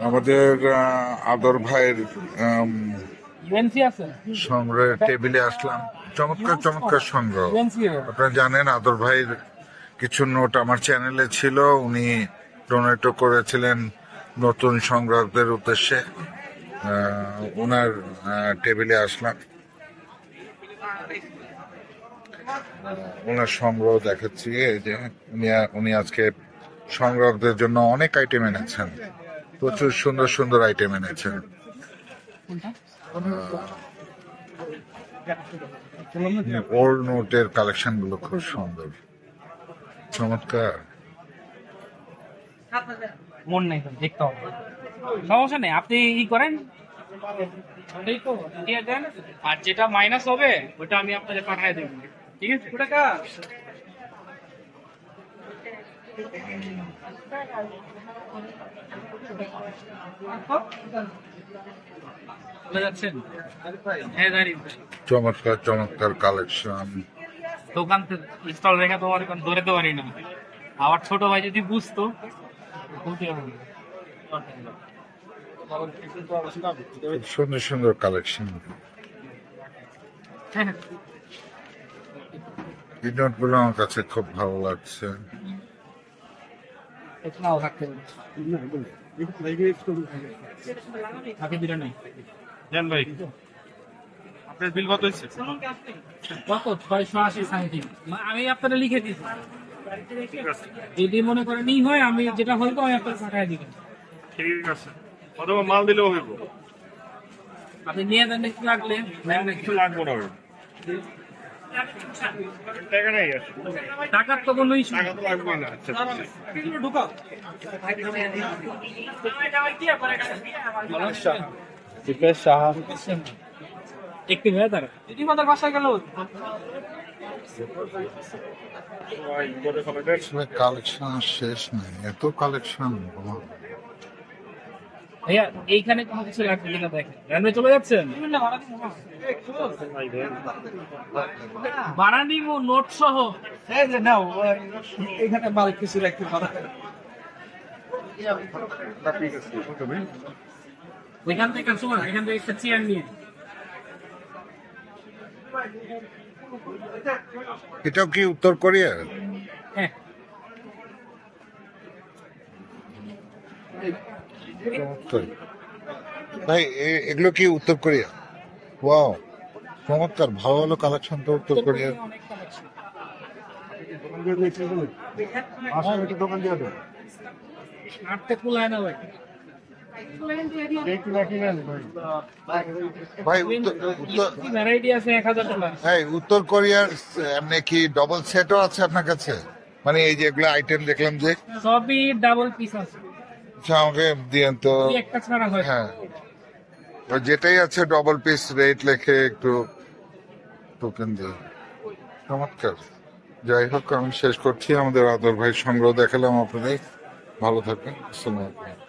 আমাদের আদর ভাইয়ের ইউএনসি আছে সংগ্রহের টেবিলে আসলাম। চমৎকার চমৎকার সংগ্রহ। আপনারা জানেন আদর ভাইয়ের কিছু নোট আমার চ্যানেলে ছিল, উনি ডোনেটও করেছিলেন নতুন সংগ্রাহকদের উদ্দেশ্যে। ওনার টেবিলে আসলাম, ওনার সংগ্রহ দেখাচ্ছি। এই যে উনি আজকে সংগ্রাহকদের জন্য অনেক আইটেম এনেছেন, প্রচুর সুন্দর সুন্দর আইটেম এনেছেন। ওল্ড নোটের কালেকশন গুলো খুব সুন্দর, চমৎকার। মন নাই তো, দেখতে হবে, সমস্যা নেই, আপনি ই করেন দিয়ে দেন, আর যেটা মাইনাস হবে ওটা আমি আপনাদের পাঠিয়ে দেবো, ঠিক আছে? টাকা যাচ্ছেন? হ্যাঁ দাঁড়িয়ে চমৎকার চমৎকার কালেকশন। দোকান স্টল রেখে তোমার ধরে পারি না, আবার ছোট ভাই যদি বুঝতো। খুব সুন্দর সুন্দর কালেকশন। এই নোটগুলো আমার কাছে খুব ভালো লাগছে। আপনার বিল কত হয়েছে? কত? 680 সামথিং। আমি আপনারা লিখে দিচ্ছি, যদি মনে করেন ই হয়, আমি যেটা হইব আমি আপনাকে পাঠিয়ে দিব। ঠিক আছে, অথবা মাল দিলেও হইব। আপনি নিয়ে দেন, একটু লাগলে কিছু লাগবে না, টাকা নেই, টাকার তো কোনো ইস্যু টাকা তো লাগবে না। আচ্ছা ঢুকাও একটু হয়ে থাকে বাসায় গেল। কালেকশন শেষ নাই, এত কালেকশন। ভাইয়া এইখানে কোনো কিছু লাগবে কিনা দেখেন। রান্নায় চলে যাচ্ছেন? ভাড়া নিব নোট সহ। এখানে মাল কিছু রাখতে পারা, ওইখান থেকে শোন, এখান থেকে একটা চেয়ার নিয়ে। এটাও কি উত্তর কোরিয়া? হ্যাঁ ভাই এগুলো কি উত্তর কোরিয়া? ওয়াও, চমৎকার, ভালো ভালো কালেকশন তো উত্তর কোরিয়ার। ভাই ভ্যারাইটি আছে 1000 টাকা। হ্যাঁ, উত্তর কোরিয়ার এমনি কি ডবল সেটও আছে আপনার কাছে? মানে এই যে এগুলো আইটেম দেখলাম যে সবই ডাবল পিস আছে। আচ্ছা, আমাকে দিয়েন তো। একটা ছাড়া হয়। হ্যাঁ, যেটাই আছে ডবল পিস রেট লেখে একটু টোকেন দিয়ে। চমৎকার। যাই হোক, আমি শেষ করছি। আমাদের আদর ভাই সংগ্রহ দেখালাম আপনাদের। ভালো থাকবেন। আসসালামু আলাইকুম।